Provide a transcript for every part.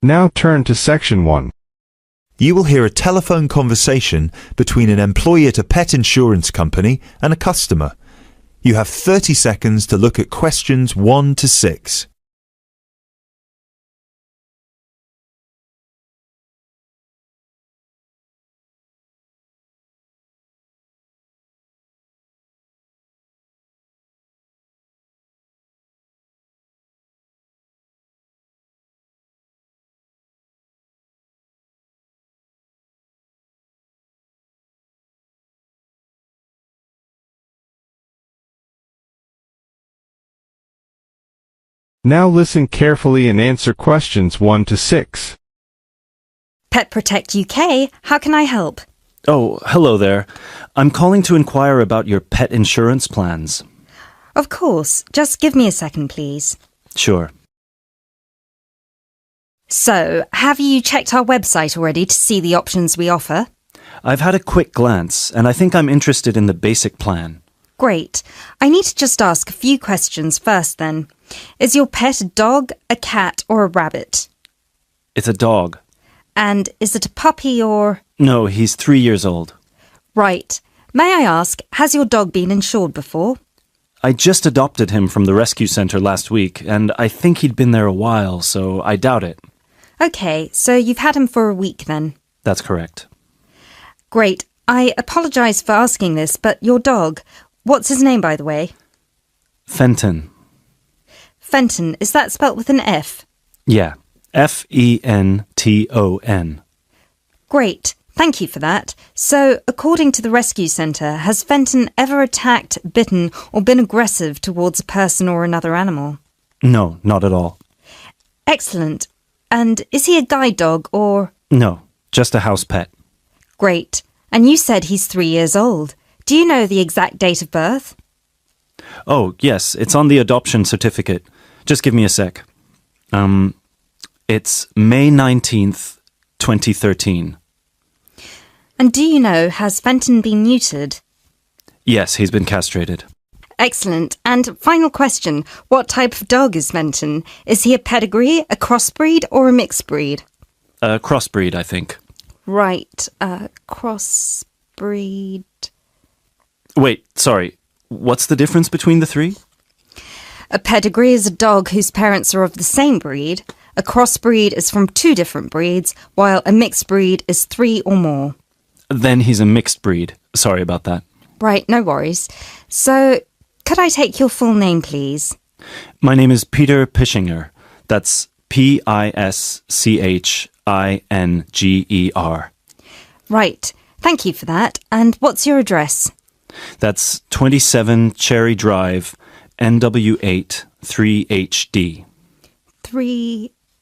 Now turn to Section 1. You will hear a telephone conversation between an employee at a pet insurance company and a customer. You have 30 seconds to look at questions 1 to 6. Now listen carefully and answer questions 1 to 6. Pet Protect UK, how can I help? Oh, hello there. I'm calling to inquire about your pet insurance plans. Of course, just give me a second, please. Sure. So, have you checked our website already to see the options we offer? I've had a quick glance, and I think I'm interested in the basic plan. Great. I need to just ask a few questions first then. Is your pet a dog, a cat or a rabbit? It's a dog. And is it a puppy or... No, he's 3 years old. Right. May I ask, has your dog been insured before? I just adopted him from the rescue center last week, and I think he'd been there a while, so I doubt it. OK, so you've had him for a week then? That's correct. Great. I apologise for asking this, but your dog, what's his name, by the way? Fenton. Fenton, is that spelt with an F? Yeah, Fenton. Great. Thank you for that. So, according to the rescue centre, has Fenton ever attacked, bitten or been aggressive towards a person or another animal? No, not at all. Excellent. And is he a guide dog or... No, just a house pet. Great. And you said he's 3 years old. Do you know the exact date of birth? Oh, yes, it's on the adoption certificate. Just give me a sec. It's May 19th, 2013. And do you know, has Fenton been neutered? Yes, he's been castrated. Excellent. And final question, what type of dog is Fenton? Is he a pedigree, a crossbreed or a mixed breed? A crossbreed, I think. Right, crossbreed... Wait, sorry. What's the difference between the three? A pedigree is a dog whose parents are of the same breed. A crossbreed is from 2 different breeds, while a mixed breed is 3 or more. Then he's a mixed breed. Sorry about that. Right, no worries. So, could I take your full name, please? My name is Peter Pischinger. That's Pischinger. Right, thank you for that. And what's your address? That's 27 Cherry Drive, NW8 3HD.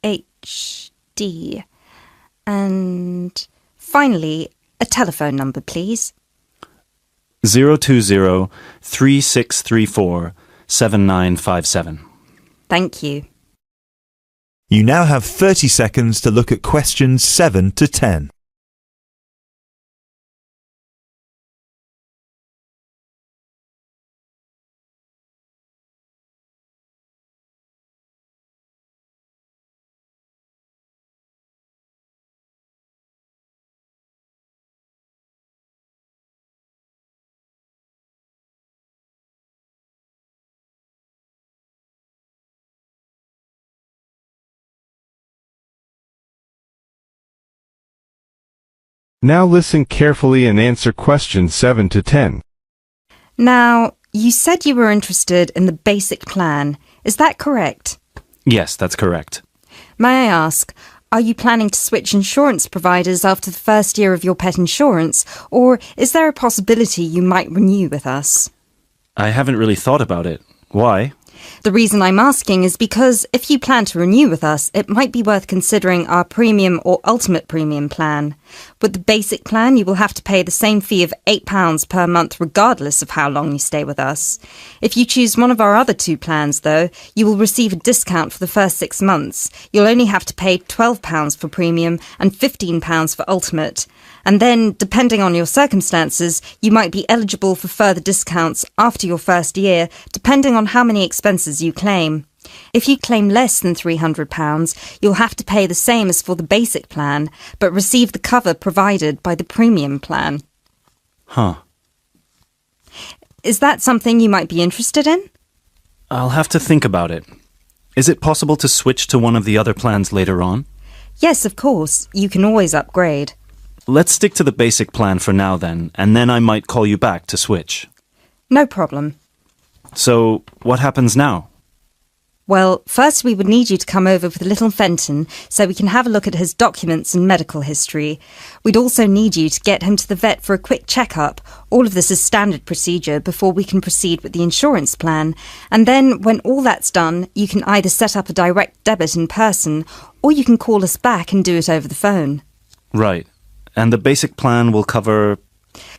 3HD. And finally, a telephone number, please. 020-3634-7957. Thank you. You now have 30 seconds to look at questions 7 to 10. Now listen carefully and answer questions 7 to 10. Now, you said you were interested in the basic plan. Is that correct? Yes, that's correct. May I ask, are you planning to switch insurance providers after the first year of your pet insurance, or is there a possibility you might renew with us? I haven't really thought about it. Why? The reason I'm asking is because if you plan to renew with us, it might be worth considering our premium or ultimate premium plan. With the basic plan, you will have to pay the same fee of £8 per month regardless of how long you stay with us. If you choose one of our other 2 plans, though, you will receive a discount for the first 6 months. You'll only have to pay £12 for premium and £15 for ultimate. And then, depending on your circumstances, you might be eligible for further discounts after your first year, depending on how many expenses you claim. If you claim less than £300, you'll have to pay the same as for the basic plan, but receive the cover provided by the premium plan. Huh. Is that something you might be interested in? I'll have to think about it. Is it possible to switch to one of the other plans later on? Yes, of course. You can always upgrade. Let's stick to the basic plan for now then, and then I might call you back to switch. No problem. So, what happens now? Well, first we would need you to come over with little Fenton so we can have a look at his documents and medical history. We'd also need you to get him to the vet for a quick checkup. All of this is standard procedure before we can proceed with the insurance plan. And then, when all that's done, you can either set up a direct debit in person or you can call us back and do it over the phone. Right. And the basic plan will cover...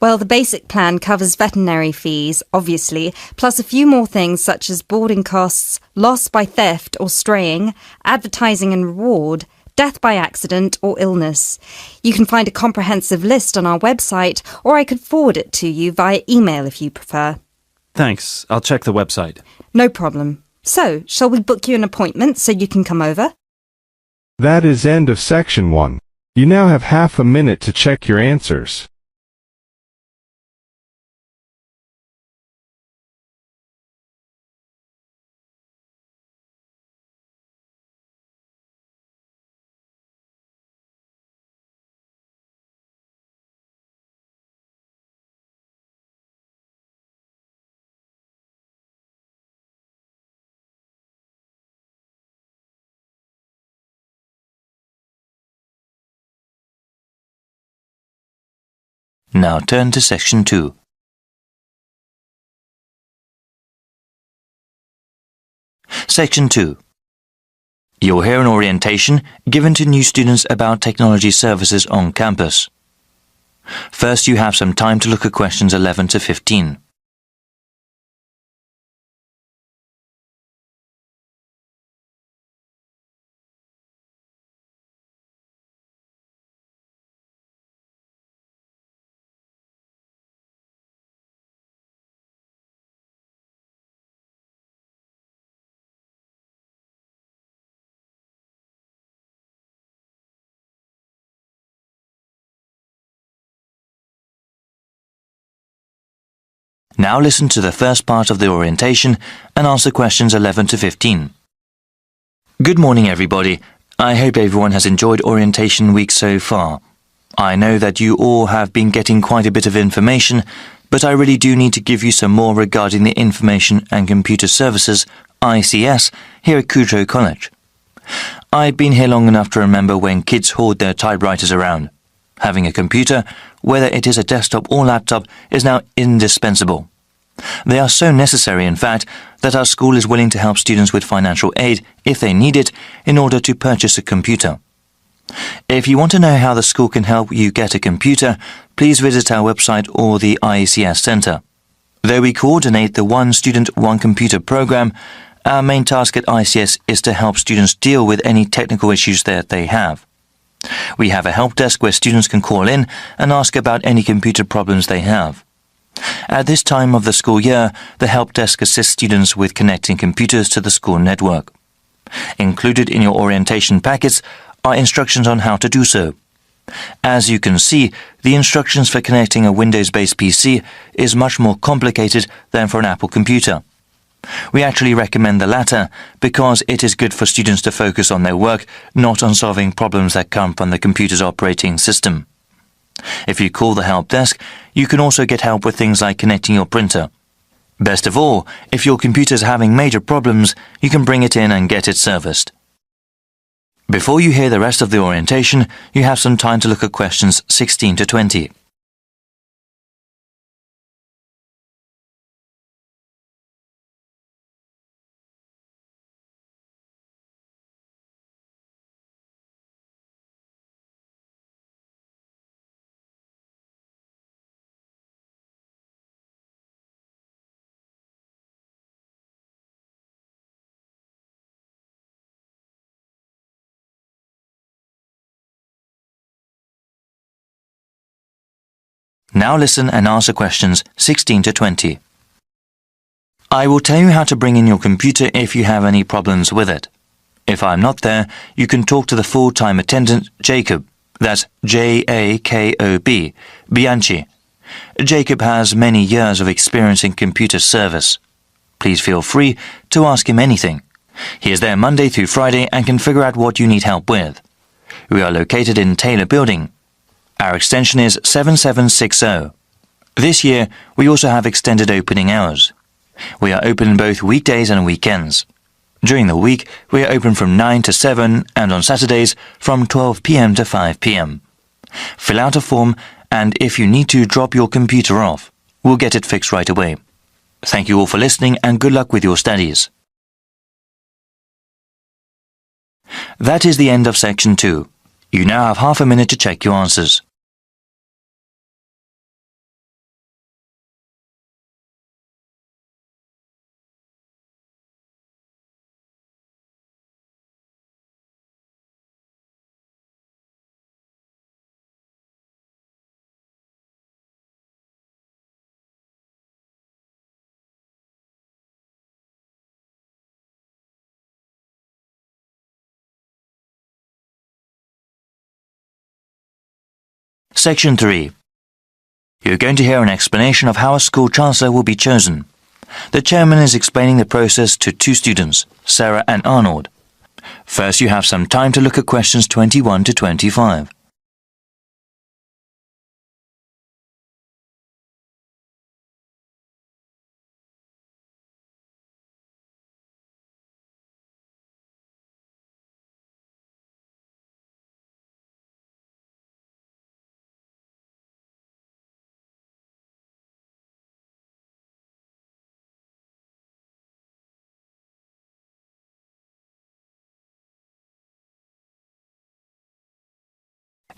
Well, the basic plan covers veterinary fees, obviously, plus a few more things such as boarding costs, loss by theft or straying, advertising and reward, death by accident or illness. You can find a comprehensive list on our website, or I could forward it to you via email if you prefer. Thanks. I'll check the website. No problem. So, shall we book you an appointment so you can come over? That is end of section 1. You now have half a minute to check your answers. Now turn to section 2. Section 2. You'll hear an orientation given to new students about technology services on campus. First, you have some time to look at questions 11 to 15. Now listen to the first part of the orientation and answer questions 11 to 15. Good morning, everybody. I hope everyone has enjoyed orientation week so far. I know that you all have been getting quite a bit of information, but I really do need to give you some more regarding the Information and Computer Services, ICS, here at Kudrow College. I've been here long enough to remember when kids hauled their typewriters around. Having a computer, whether it is a desktop or laptop, is now indispensable. They are so necessary, in fact, that our school is willing to help students with financial aid, if they need it, in order to purchase a computer. If you want to know how the school can help you get a computer, please visit our website or the IECS Centre. Though we coordinate the One Student, One Computer program, our main task at ICS is to help students deal with any technical issues that they have. We have a help desk where students can call in and ask about any computer problems they have. At this time of the school year, the help desk assists students with connecting computers to the school network. Included in your orientation packets are instructions on how to do so. As you can see, the instructions for connecting a Windows-based PC is much more complicated than for an Apple computer. We actually recommend the latter because it is good for students to focus on their work, not on solving problems that come from the computer's operating system. If you call the help desk, you can also get help with things like connecting your printer. Best of all, if your computer is having major problems, you can bring it in and get it serviced. Before you hear the rest of the orientation, you have some time to look at questions 16 to 20. Now listen and answer questions 16 to 20. I will tell you how to bring in your computer if you have any problems with it. If I'm not there, you can talk to the full-time attendant, Jacob. That's Jakob, Bianchi. Jacob has many years of experience in computer service. Please feel free to ask him anything. He is there Monday through Friday and can figure out what you need help with. We are located in Taylor Building. Our extension is 7760. This year, we also have extended opening hours. We are open both weekdays and weekends. During the week, we are open from 9 to 7 and on Saturdays from 12 p.m. to 5 p.m. Fill out a form and if you need to drop your computer off, we'll get it fixed right away. Thank you all for listening and good luck with your studies. That is the end of section 2. You now have half a minute to check your answers. Section 3. You're going to hear an explanation of how a school chancellor will be chosen. The chairman is explaining the process to two students, Sarah and Arnold. First, you have some time to look at questions 21 to 25.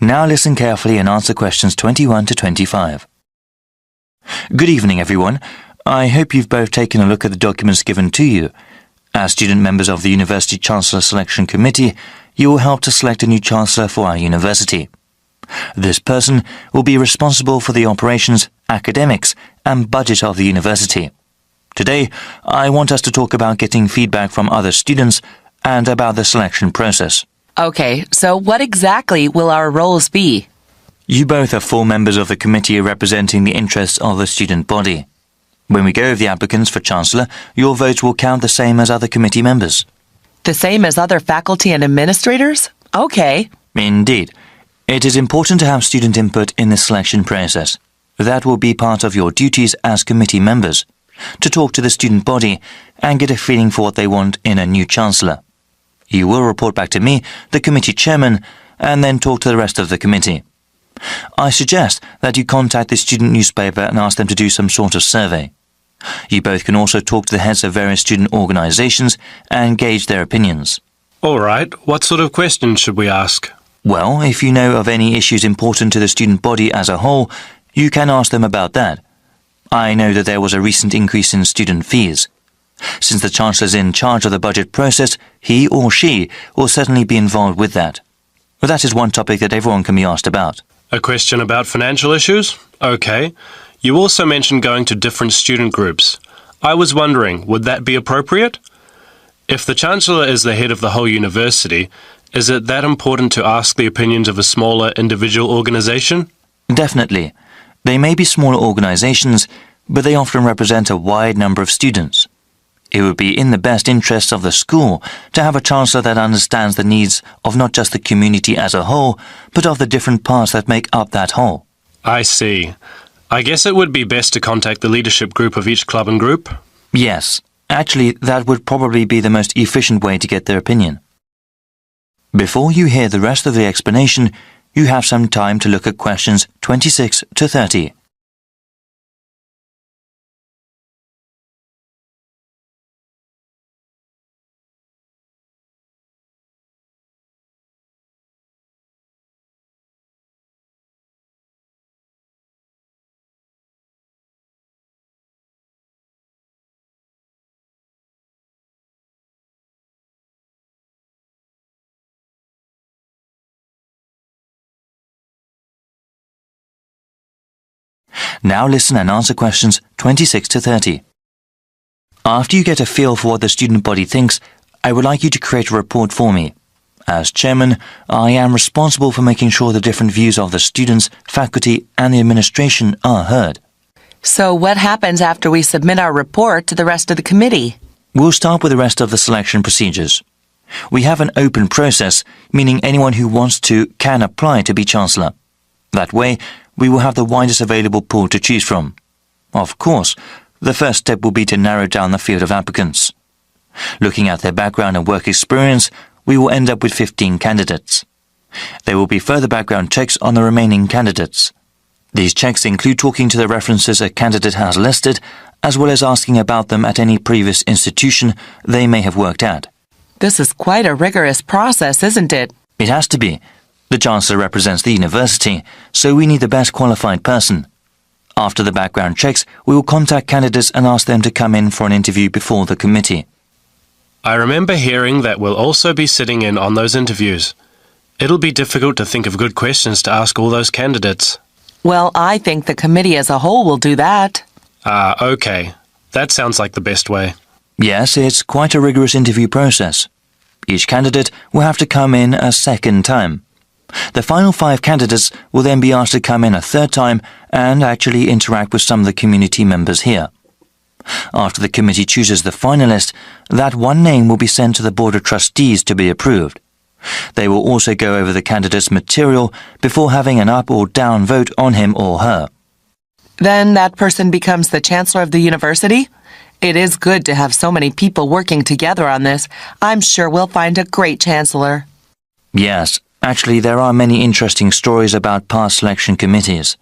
Now listen carefully and answer questions 21 to 25. Good evening, everyone. I hope you've both taken a look at the documents given to you. As student members of the University Chancellor Selection Committee, you will help to select a new Chancellor for our university. This person will be responsible for the operations, academics, and budget of the university. Today, I want us to talk about getting feedback from other students and about the selection process. Okay, so what exactly will our roles be? You both are full members of the committee representing the interests of the student body. When we go over the applicants for Chancellor, your votes will count the same as other committee members. The same as other faculty and administrators? Okay. Indeed. It is important to have student input in the selection process. That will be part of your duties as committee members, to talk to the student body and get a feeling for what they want in a new Chancellor. You will report back to me, the committee chairman, and then talk to the rest of the committee. I suggest that you contact the student newspaper and ask them to do some sort of survey. You both can also talk to the heads of various student organisations and gauge their opinions. All right, what sort of questions should we ask? Well, if you know of any issues important to the student body as a whole, you can ask them about that. I know that there was a recent increase in student fees. Since the Chancellor is in charge of the budget process, he or she will certainly be involved with that. But that is one topic that everyone can be asked about. A question about financial issues? Okay. You also mentioned going to different student groups. I was wondering, would that be appropriate? If the Chancellor is the head of the whole university, is it that important to ask the opinions of a smaller individual organisation? Definitely. They may be smaller organisations, but they often represent a wide number of students. It would be in the best interests of the school to have a Chancellor that understands the needs of not just the community as a whole, but of the different parts that make up that whole. I see. I guess it would be best to contact the leadership group of each club and group? Yes. Actually, that would probably be the most efficient way to get their opinion. Before you hear the rest of the explanation, you have some time to look at questions 26 to 30. Now listen and answer questions 26 to 30. After you get a feel for what the student body thinks, I would like you to create a report for me. As chairman, I am responsible for making sure the different views of the students, faculty, and the administration are heard. So what happens after we submit our report to the rest of the committee? We'll start with the rest of the selection procedures. We have an open process, meaning anyone who wants to can apply to be Chancellor. That way, we will have the widest available pool to choose from. Of course, the first step will be to narrow down the field of applicants. Looking at their background and work experience, we will end up with 15 candidates. There will be further background checks on the remaining candidates. These checks include talking to the references a candidate has listed, as well as asking about them at any previous institution they may have worked at. This is quite a rigorous process, isn't it? It has to be. The Chancellor represents the university, so we need the best qualified person. After the background checks, we will contact candidates and ask them to come in for an interview before the committee. I remember hearing that we'll also be sitting in on those interviews. It'll be difficult to think of good questions to ask all those candidates. Well, I think the committee as a whole will do that. Okay. That sounds like the best way. Yes, it's quite a rigorous interview process. Each candidate will have to come in a second time. The final 5 candidates will then be asked to come in a third time and actually interact with some of the community members here. After the committee chooses the finalist, that one name will be sent to the Board of Trustees to be approved. They will also go over the candidate's material before having an up or down vote on him or her. Then that person becomes the Chancellor of the university? It is good to have so many people working together on this. I'm sure we'll find a great Chancellor. Yes, actually there are many interesting stories about past selection committees.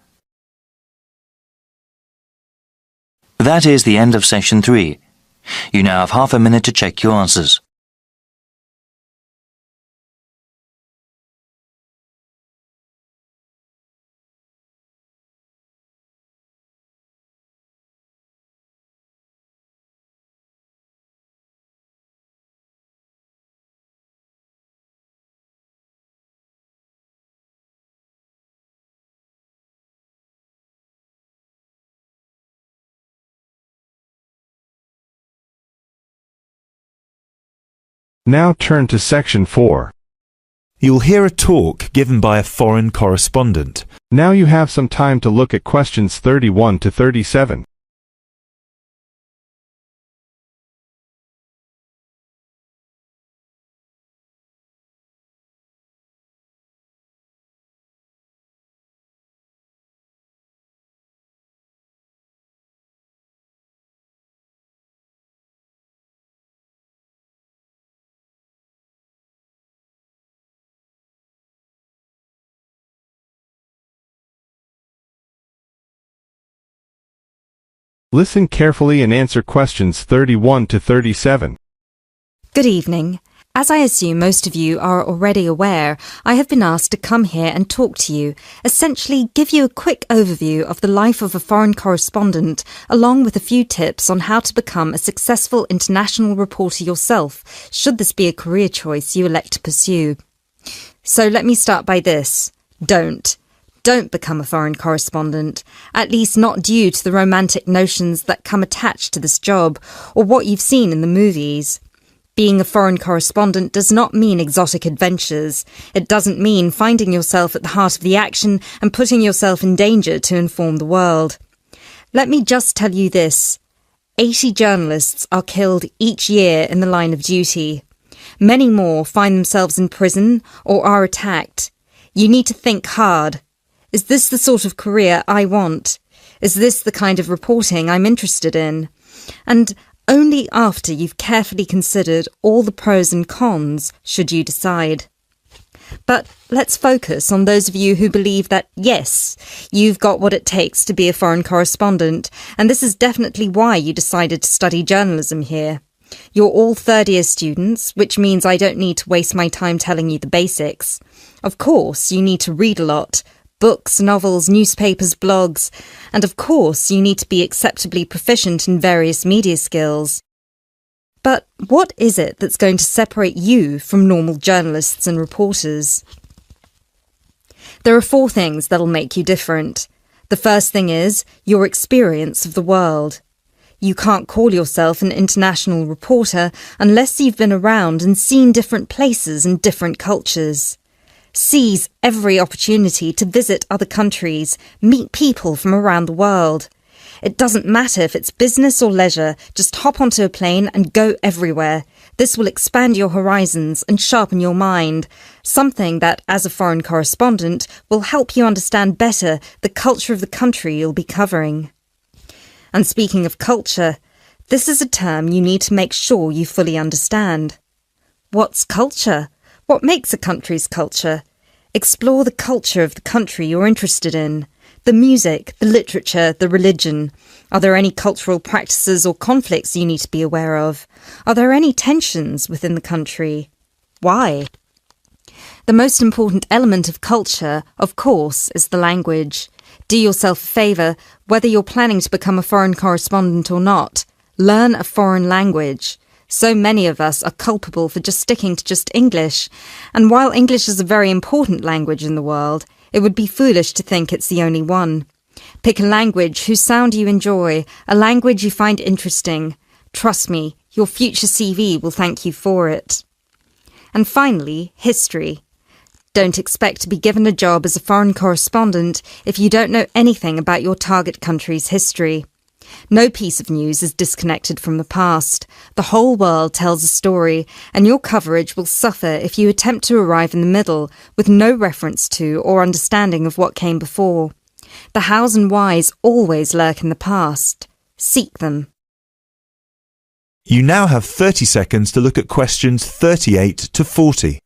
That is the end of Section 3. You now have half a minute to check your answers. Now turn to Section 4. You'll hear a talk given by a foreign correspondent. Now you have some time to look at questions 31 to 37. Listen carefully and answer questions 31 to 37. Good evening. As I assume most of you are already aware, I have been asked to come here and talk to you, essentially give you a quick overview of the life of a foreign correspondent, along with a few tips on how to become a successful international reporter yourself, should this be a career choice you elect to pursue. So let me start by this. Don't become a foreign correspondent, at least not due to the romantic notions that come attached to this job, or what you've seen in the movies. Being a foreign correspondent does not mean exotic adventures. It doesn't mean finding yourself at the heart of the action and putting yourself in danger to inform the world. Let me just tell you this. 80 journalists are killed each year in the line of duty. Many more find themselves in prison or are attacked. You need to think hard. Is this the sort of career I want? Is this the kind of reporting I'm interested in? And only after you've carefully considered all the pros and cons should you decide. But let's focus on those of you who believe that, yes, you've got what it takes to be a foreign correspondent, and this is definitely why you decided to study journalism here. You're all third-year students, which means I don't need to waste my time telling you the basics. Of course, you need to read a lot. Books, novels, newspapers, blogs, and of course you need to be acceptably proficient in various media skills. But what is it that's going to separate you from normal journalists and reporters? There are 4 things that'll make you different. The first thing is your experience of the world. You can't call yourself an international reporter unless you've been around and seen different places and different cultures. Seize every opportunity to visit other countries, meet people from around the world. It doesn't matter if it's business or leisure, just hop onto a plane and go everywhere. This will expand your horizons and sharpen your mind, something that, as a foreign correspondent, will help you understand better the culture of the country you'll be covering. And speaking of culture, this is a term you need to make sure you fully understand. What's culture? What makes a country's culture? Explore the culture of the country you're interested in. The music, the literature, the religion. Are there any cultural practices or conflicts you need to be aware of? Are there any tensions within the country? Why? The most important element of culture, of course, is the language. Do yourself a favour, whether you're planning to become a foreign correspondent or not. Learn a foreign language. So many of us are culpable for just sticking to just English. And while English is a very important language in the world, it would be foolish to think it's the only one. Pick a language whose sound you enjoy, a language you find interesting. Trust me, your future CV will thank you for it. And finally, history. Don't expect to be given a job as a foreign correspondent if you don't know anything about your target country's history. No piece of news is disconnected from the past. The whole world tells a story, and your coverage will suffer if you attempt to arrive in the middle with no reference to or understanding of what came before. The hows and whys always lurk in the past. Seek them. You now have 30 seconds to look at questions 38 to 40.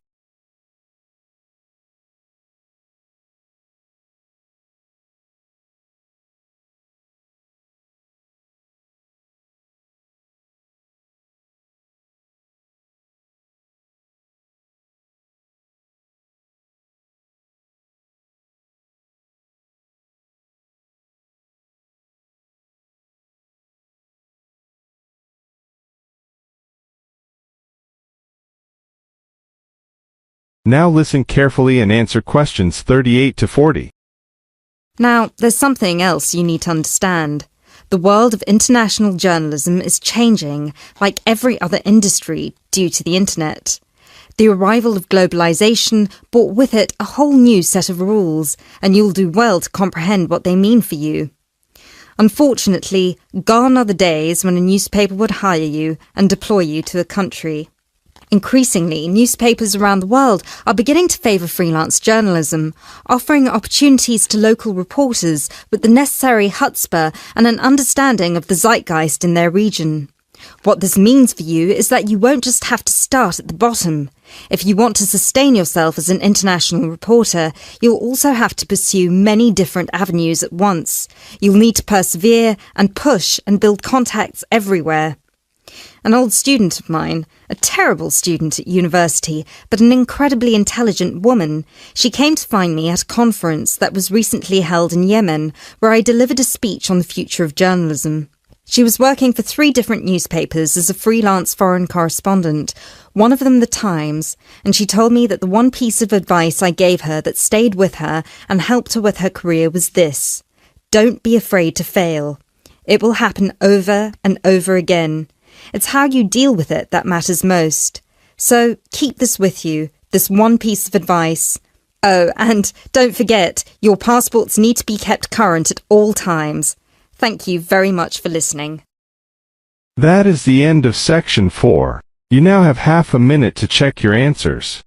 Now listen carefully and answer questions 38 to 40. Now, there's something else you need to understand. The world of international journalism is changing, like every other industry, due to the internet. The arrival of globalization brought with it a whole new set of rules, and you'll do well to comprehend what they mean for you. Unfortunately, gone are the days when a newspaper would hire you and deploy you to a country. Increasingly, newspapers around the world are beginning to favour freelance journalism, offering opportunities to local reporters with the necessary chutzpah and an understanding of the zeitgeist in their region. What this means for you is that you won't just have to start at the bottom. If you want to sustain yourself as an international reporter, you'll also have to pursue many different avenues at once. You'll need to persevere and push and build contacts everywhere. An old student of mine, a terrible student at university, but an incredibly intelligent woman, she came to find me at a conference that was recently held in Yemen, where I delivered a speech on the future of journalism. She was working for 3 different newspapers as a freelance foreign correspondent, one of them The Times, and she told me that the one piece of advice I gave her that stayed with her and helped her with her career was this: don't be afraid to fail. It will happen over and over again. It's how you deal with it that matters most. So keep this with you, this one piece of advice. Oh, and don't forget, your passports need to be kept current at all times. Thank you very much for listening. That is the end of section 4. You now have half a minute to check your answers.